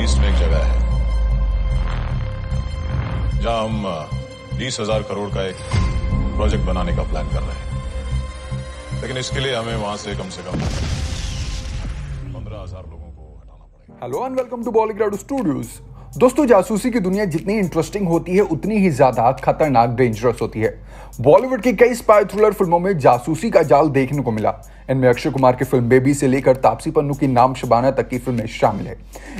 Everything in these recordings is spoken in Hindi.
ईस्ट में एक जगह है जहां हम 20,000 करोड़ का एक प्रोजेक्ट बनाने का प्लान कर रहे हैं, लेकिन इसके लिए हमें वहां से कम 15,000 लोगों को हटाना पड़ेगा। हेलो एंड वेलकम टू बॉलीग्राडो स्टूडियोज। दोस्तों, जासूसी की दुनिया जितनी इंटरेस्टिंग होती है उतनी ही ज्यादा खतरनाक डेंजरस होती है। बॉलीवुड की कई स्पाई थ्रिलर फिल्मों में जासूसी का जाल देखने को मिला। इनमें अक्षय कुमार की फिल्म बेबी से लेकर तापसी पन्नू की नाम शबाना तक की फिल्में शामिल है।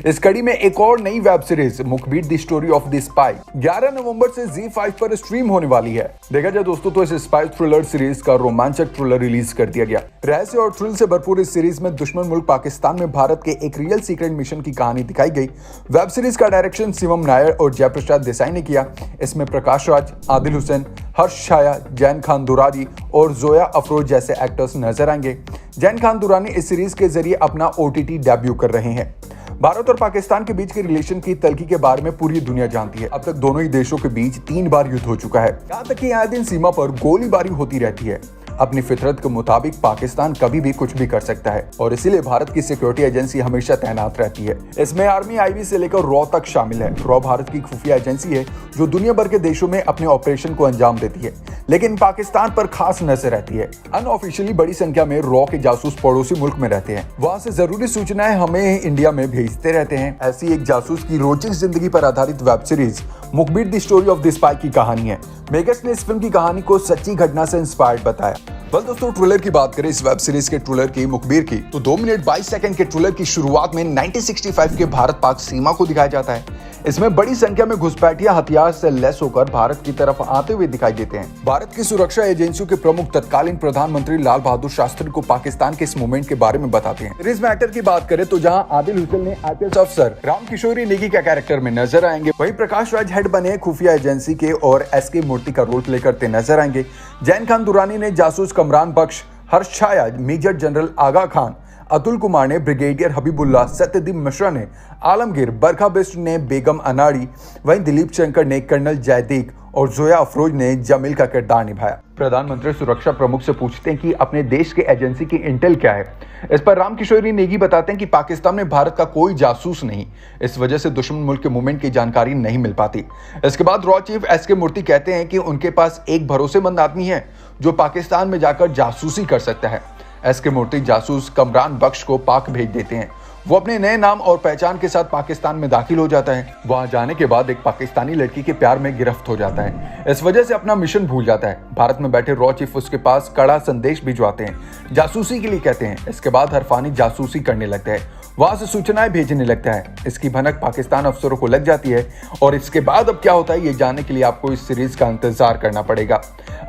इस कड़ी में एक और नई वेब सीरीज मुखबिर the story of the spy 11 नवंबर से ZEE5 पर स्ट्रीम होने वाली है। देखा जाए दोस्तों तो इस स्पाई थ्रिलर सीरीज का रोमांचक थ्रिलर रिलीज कर दिया गया। रहस्य और थ्रिल से भरपूर इस सीरीज में दुश्मन मुल्क पाकिस्तान में भारत के एक रियल सीक्रेट मिशन की कहानी दिखाई गई। वेब सीरीज का डायरेक्शन शिवम नायर और जयप्रकाश देसाई ने किया। इसमें प्रकाश राज, आदिल हुसैन, हर्ष छाया, जैन खान दुरानी और जोया अफरोज जैसे एक्टर्स नजर आएंगे। जैन खान दुरानी इस सीरीज के जरिए अपना OTT डेब्यू कर रहे हैं। भारत और पाकिस्तान के बीच के रिलेशन की तल्खी के बारे में पूरी दुनिया जानती है। अब तक दोनों ही देशों के बीच 3 बार युद्ध हो चुका है। यहाँ तक कि आए दिन सीमा पर गोलीबारी होती रहती है। अपनी फितरत के मुताबिक पाकिस्तान कभी भी कुछ भी कर सकता है और इसीलिए भारत की सिक्योरिटी एजेंसी हमेशा तैनात रहती है। इसमें आर्मी, IB से लेकर रॉ तक शामिल है। रॉ भारत की खुफिया एजेंसी है जो दुनिया भर के देशों में अपने ऑपरेशन को अंजाम देती है, लेकिन पाकिस्तान पर खास नजर रहती है। अनऑफिशियली बड़ी संख्या में रॉ के जासूस पड़ोसी मुल्क में रहते हैं। वहां से जरूरी सूचनाएं हमें इंडिया में भेजते रहते हैं। ऐसी एक जासूस की रोचक जिंदगी पर आधारित वेब सीरीज मुखबिर the story of the spy की कहानी है। मेकर्स ने इस फिल्म की कहानी को सच्ची घटना से इंस्पायर्ड बताया। दोस्तों, ट्रेलर की बात करें इस वेब सीरीज के ट्रेलर की मुखबिर की, तो 2 मिनट 22 सेकंड के ट्रेलर की शुरुआत में 1965 के भारत पाक सीमा को दिखाया जाता है। इसमें बड़ी संख्या में घुसपैठिया हथियार से लैस होकर भारत की तरफ आते हुए दिखाई देते हैं। भारत की सुरक्षा एजेंसियों के प्रमुख तत्कालीन प्रधानमंत्री लाल बहादुर शास्त्री को पाकिस्तान के इस मूवमेंट के बारे में बताते हैं। सीरीज में एक्टर की बात करें तो जहां आदिल हुसैन ने IPS अफसर राम किशोरी नेगी का कैरेक्टर में नजर आएंगे, वहीं प्रकाश राज हेड बने खुफिया एजेंसी के और SK मूर्ति का रोल प्ले करते नजर आएंगे। जैन खान दुरानी ने जासूस कमरान बख्श, हर्ष छाया मेजर जनरल आगा खान, अतुल कुमार ने ब्रिगेडियर हबीबुल्ला, सत्यदीप मिश्रा ने आलमगीर, बरखा बिस्ट ने बेगम अनाड़ी, वहीं दिलीप शंकर ने कर्नल जयदीक और जोया अफरोज ने जमील का किरदार निभाया। प्रधानमंत्री सुरक्षा प्रमुख से पूछते हैं कि अपने देश के एजेंसी की इंटेल क्या है। इस पर राम किशोरी नेगी बताते हैं कि पाकिस्तान में भारत का कोई जासूस नहीं, इस वजह से दुश्मन मुल्क के मूवमेंट की जानकारी नहीं मिल पाती। इसके बाद रॉ चीफ SK मूर्ति कहते हैं कि उनके पास एक भरोसेमंद आदमी है जो पाकिस्तान में जाकर जासूसी कर सकता है। SK मूर्ति जासूस कमरान बख्श को पाक भेज देते हैं। वो अपने नए नाम और पहचान के साथ पाकिस्तान में दाखिल हो जाता है। वहां जाने के बाद एक पाकिस्तानी लड़की के प्यार में गिरफ्त हो जाता है। इस वजह से अपना मिशन भूल जाता है। भारत में बैठे रॉ चीफ उसके पास कड़ा संदेश भिजवाते हैं, जासूसी के लिए कहते हैं। इसके बाद हरफानी जासूसी करने लगता है, वहां से सूचनाएं भेजने लगता है। इसकी भनक पाकिस्तान अफसरों को लग जाती है और इसके बाद अब क्या होता है ये जानने के लिए आपको इस सीरीज का इंतजार करना पड़ेगा।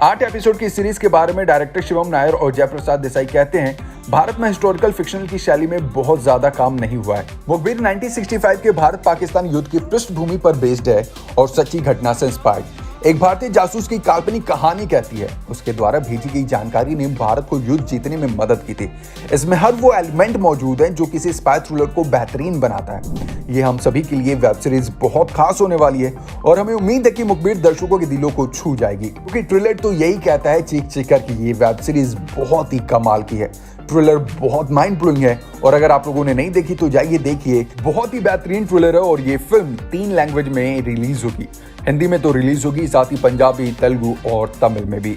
8 एपिसोड की सीरीज के बारे में डायरेक्टर शिवम नायर और जयप्रकाश देसाई कहते हैं, भारत में हिस्टोरिकल फिक्शनल की शैली में बहुत ज्यादा काम नहीं हुआ है। मुखबिर 1965 के भारत पाकिस्तान युद्ध की पृष्ठभूमि पर बेस्ड है और सच्ची घटना से इंस्पायर्ड। एक भारतीय जासूस की काल्पनिक कहानी कहती है उसके द्वारा भेजी गई जानकारी ने भारत को युद्ध जीतने में मदद की थी। इसमें हर वो एलिमेंट मौजूद है जो किसी स्पाई थ्रिलर को बेहतरीन बनाता है। ये हम सभी के लिए वेब सीरीज बहुत खास होने वाली है और हमें उम्मीद है कि मुखबिर दर्शकों के दिलों को छू जाएगी, क्योंकि ट्रेलर तो यही कहता है चीख चीख कर कि ये वेब सीरीज बहुत ही कमाल की है। ट्रेलर बहुत माइंड ब्लोइंग है और अगर आप लोगों ने नहीं देखी तो जाइए देखिए। बहुत ही बेहतरीन ट्रेलर है और ये फिल्म 3 लैंग्वेज में रिलीज होगी। हिंदी में तो रिलीज होगी, साथ ही पंजाबी, तेलुगु और तमिल में भी।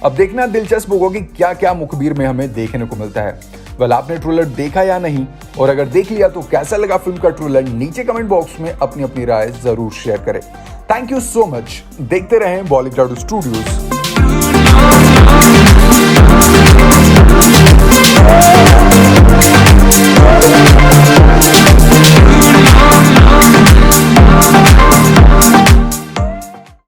अब देखना दिलचस्प होगा कि क्या क्या मुखबिर में हमें देखने को मिलता है। आपने ट्रेलर देखा या नहीं, और अगर देख लिया तो कैसा लगा फिल्म का ट्रेलर, नीचे कमेंट बॉक्स में अपनी अपनी राय जरूर शेयर करें। Thank you so much. देखते रहें बॉलीग्राडो स्टूडियोज।